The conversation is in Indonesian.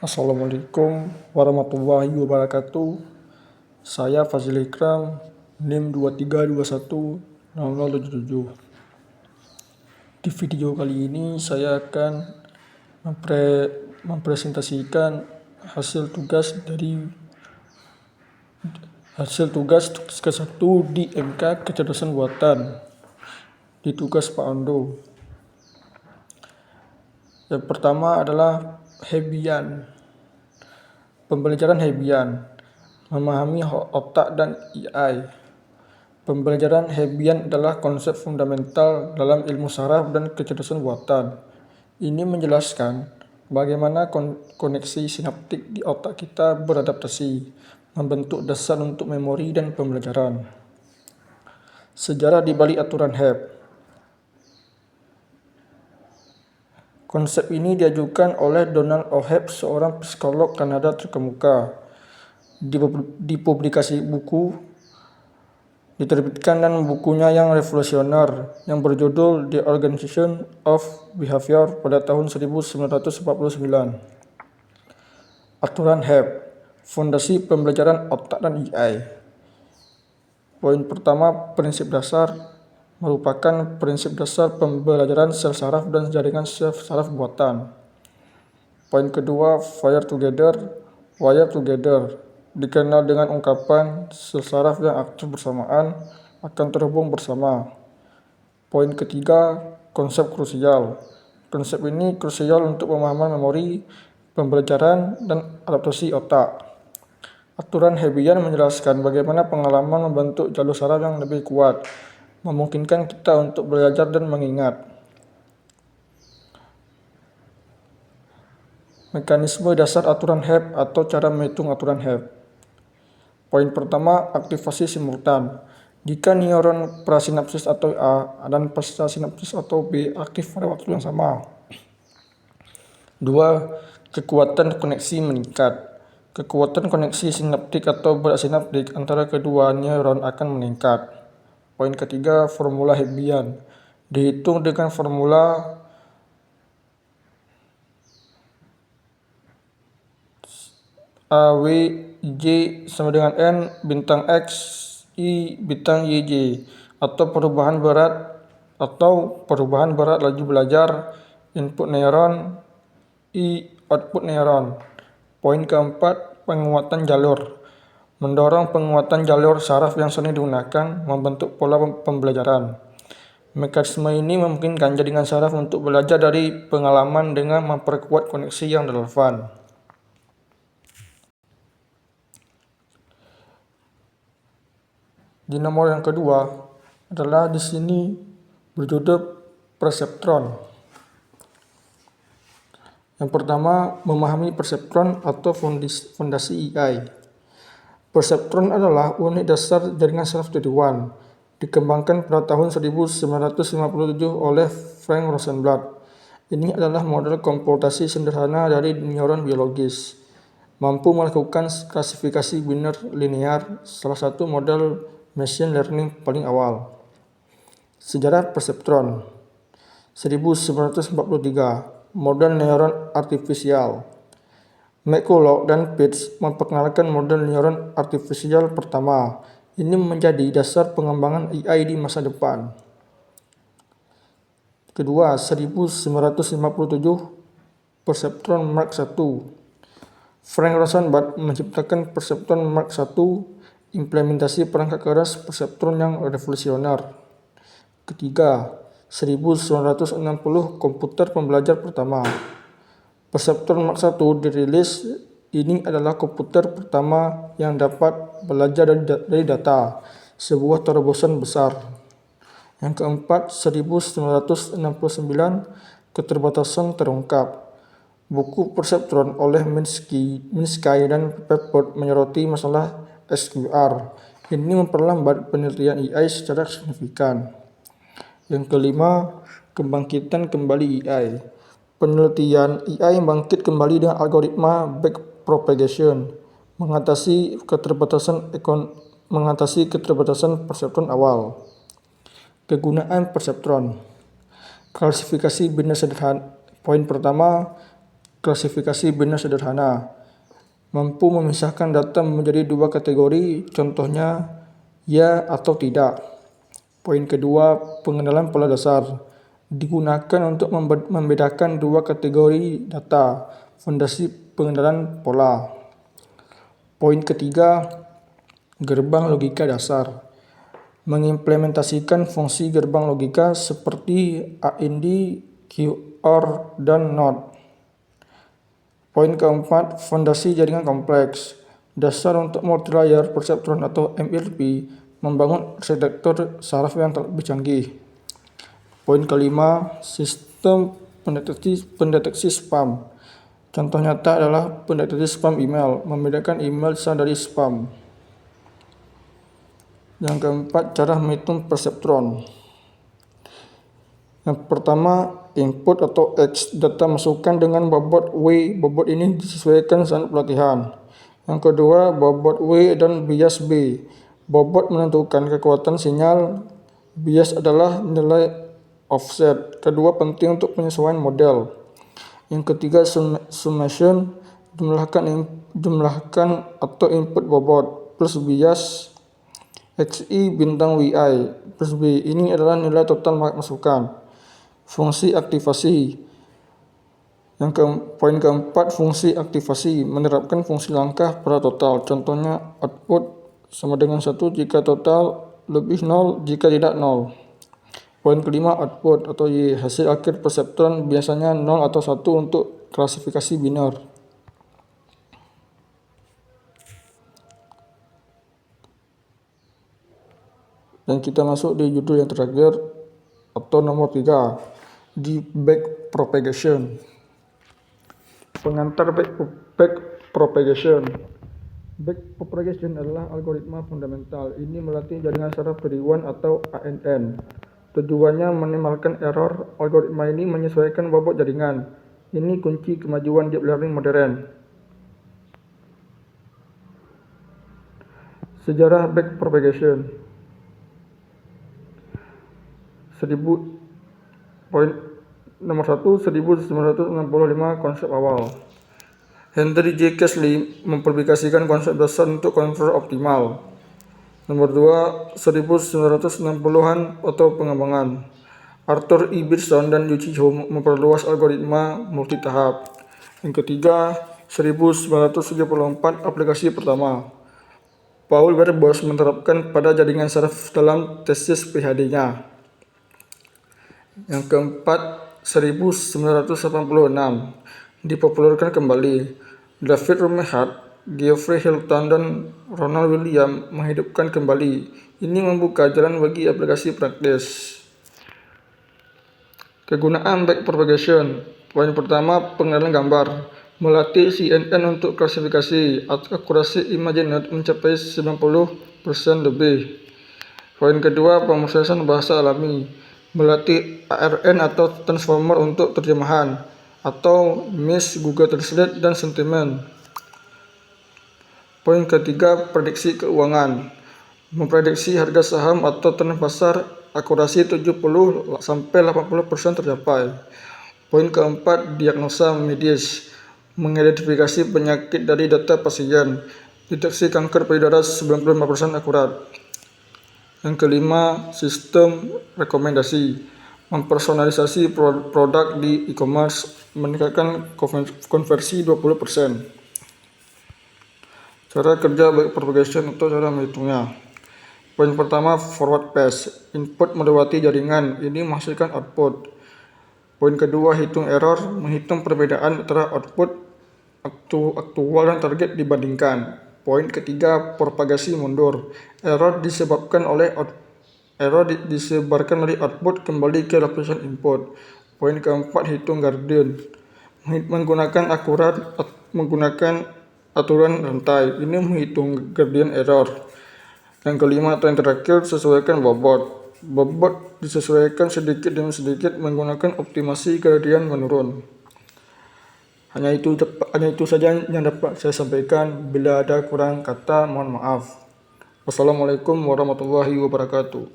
Assalamualaikum warahmatullahi wabarakatuh. Saya Fazil Ikram, NIM 23210077. Di video kali ini saya akan mempresentasikan hasil tugas ke-1 di MK Kecerdasan Buatan di tugas Pak Ando. Yang pertama adalah Hebbian. Pembelajaran Hebbian, memahami otak dan AI. Pembelajaran Hebbian adalah konsep fundamental dalam ilmu saraf dan kecerdasan buatan. Ini menjelaskan bagaimana koneksi sinaptik di otak kita beradaptasi, membentuk dasar untuk memori dan pembelajaran. Sejarah di balik aturan Hebb. Konsep ini diajukan oleh Donald O. Hebb, seorang psikolog Kanada terkemuka. Di publikasi buku diterbitkan dan bukunya yang revolusioner yang berjudul The Organization of Behavior pada tahun 1949. Aturan Hebb, fondasi pembelajaran otak dan AI. Poin pertama, prinsip dasar merupakan prinsip dasar pembelajaran sel saraf dan jaringan sel saraf buatan. Poin kedua, wire together, dikenal dengan ungkapan sel saraf yang aktif bersamaan akan terhubung bersama. Poin ketiga, konsep krusial. Konsep ini krusial untuk pemahaman memori, pembelajaran, dan adaptasi otak. Aturan Hebbian menjelaskan bagaimana pengalaman membentuk jalur saraf yang lebih kuat, memungkinkan kita untuk belajar dan mengingat. Mekanisme dasar aturan Hebb atau cara menghitung aturan Hebb. Poin pertama, aktivasi simultan. Jika neuron prasinapsis atau A dan pascasinapsis atau B aktif pada waktu yang sama. 2. Kekuatan koneksi meningkat. Kekuatan koneksi sinaptik atau berat-sinaptik antara kedua neuron akan meningkat. Poin ketiga, formula Hebbian. Dihitung dengan formula AWJ sama dengan N bintang X I bintang YJ, atau perubahan berat laju belajar input neuron I output neuron. Poin keempat, penguatan jalur. Mendorong penguatan jalur saraf yang sering digunakan membentuk pola pembelajaran. Mekanisme ini memungkinkan jaringan saraf untuk belajar dari pengalaman dengan memperkuat koneksi yang relevan. Di nomor yang kedua adalah di sini berjudul perseptron. Yang pertama, memahami perseptron atau fondasi AI. Perseptron adalah unit dasar jaringan saraf tujuan, dikembangkan pada tahun 1957 oleh Frank Rosenblatt. Ini adalah model komputasi sederhana dari neuron biologis, mampu melakukan klasifikasi biner linear, salah satu model machine learning paling awal. Sejarah perseptron. 1943, model neuron artifisial. McCulloch dan Pitts memperkenalkan model neuron artifisial pertama. Ini menjadi dasar pengembangan AI di masa depan. Kedua, 1957, perseptron Mark I. Frank Rosenblatt menciptakan perseptron Mark I, implementasi perangkat keras perseptron yang revolusioner. Ketiga, 1960, komputer pembelajar pertama. Perseptron Mark I dirilis. Ini adalah komputer pertama yang dapat belajar dari data, sebuah terobosan besar. Yang keempat, 1969, keterbatasan terungkap. Buku Perseptron oleh Minsky dan Pepper menyoroti masalah SQR. Ini memperlambat penelitian AI secara signifikan. Yang kelima, kebangkitan kembali AI. Penelitian AI bangkit kembali dengan algoritma backpropagation, mengatasi keterbatasan perseptron awal. Kegunaan perseptron. Klasifikasi biner sederhana. Poin pertama, klasifikasi biner sederhana. Mampu memisahkan data menjadi dua kategori, contohnya ya atau tidak. Poin kedua, pengenalan pola dasar. Digunakan untuk membedakan dua kategori data, fondasi pengenalan pola. Poin ketiga, gerbang logika dasar. Mengimplementasikan fungsi gerbang logika seperti AND, QOR, dan NOT. Poin keempat, fondasi jaringan kompleks. Dasar untuk multilayer perceptron atau MLP membangun arsitektur saraf yang lebih canggih. Poin kelima, sistem pendeteksi spam. Contoh nyata adalah pendeteksi spam email, membedakan email sah dari spam. Yang keempat, cara menghitung perceptron. Yang pertama, input atau X, data masukan dengan bobot W. Bobot ini disesuaikan saat pelatihan. Yang kedua, bobot W dan bias B. Bobot menentukan kekuatan sinyal, bias adalah nilai offset. Kedua, penting untuk penyesuaian model. Yang ketiga, summation, jumlahkan atau input bobot plus bias XI bintang WI plus B. Ini adalah nilai total masukan. Fungsi aktivasi. Poin keempat, fungsi aktivasi. Menerapkan fungsi langkah pada total. Contohnya output sama dengan 1 jika total lebih 0 jika tidak 0. Poin kelima, output atau Y. Hasil akhir perseptron biasanya 0 atau 1 untuk klasifikasi biner. Dan kita masuk di judul yang terakhir atau nomor 3, di back propagation. Pengantar back propagation. Back propagation adalah algoritma fundamental. Ini melatih jaringan saraf periwan atau ANN. Tujuannya minimalkan error. Algoritma ini menyesuaikan bobot jaringan. Ini kunci kemajuan deep learning modern. Sejarah back propagation. Poin nomor 1, 1965 konsep awal. Henry J. Casely mempublikasikan konsep dasar untuk controller optimal. Nomor 2, 1960-an atau pengembangan. Arthur E. Birson dan Yuichi Ho memperluas algoritma multitahap. Yang ketiga, 1974 aplikasi pertama. Paul Werbos menerapkan pada jaringan saraf dalam tesis PhD-nya. Yang keempat, 1986 dipopulerkan kembali. David Rummehat, Geoffrey Hilton, dan Ronald Williams menghidupkan kembali. Ini membuka jalan bagi aplikasi praktis. Kegunaan back propagation. Poin pertama, pengenalan gambar. Melatih CNN untuk klasifikasi. Akurasi ImageNet mencapai 90% lebih. Poin kedua, pemrosesan bahasa alami. Melatih ARN atau transformer untuk terjemahan atau MIS, Google Translate, dan sentiment. Poin ketiga, prediksi keuangan. Memprediksi harga saham atau tren pasar, akurasi 70-80% tercapai. Poin keempat, diagnosa medis. Mengidentifikasi penyakit dari data pasien. Deteksi kanker payudara 95% akurat. Yang kelima, sistem rekomendasi. Mempersonalisasi produk di e-commerce, meningkatkan konversi 20%. Cara kerja back propagation atau cara menghitungnya. Poin pertama, forward pass. Input melewati jaringan, ini menghasilkan output. Poin kedua, hitung error. Menghitung perbedaan antara output aktual dan target dibandingkan. Poin ketiga, propagasi mundur. Error disebarkan dari output kembali ke lapisan input. Poin keempat, hitung gradient. Menggunakan aturan rantai. Ini menghitung gradient error. Yang kelima atau yang terakhir, sesuaikan bobot. Bobot disesuaikan sedikit demi sedikit menggunakan optimasi gradient menurun. Hanya itu saja yang dapat saya sampaikan. Bila ada kurang kata, mohon maaf. Wassalamualaikum warahmatullahi wabarakatuh.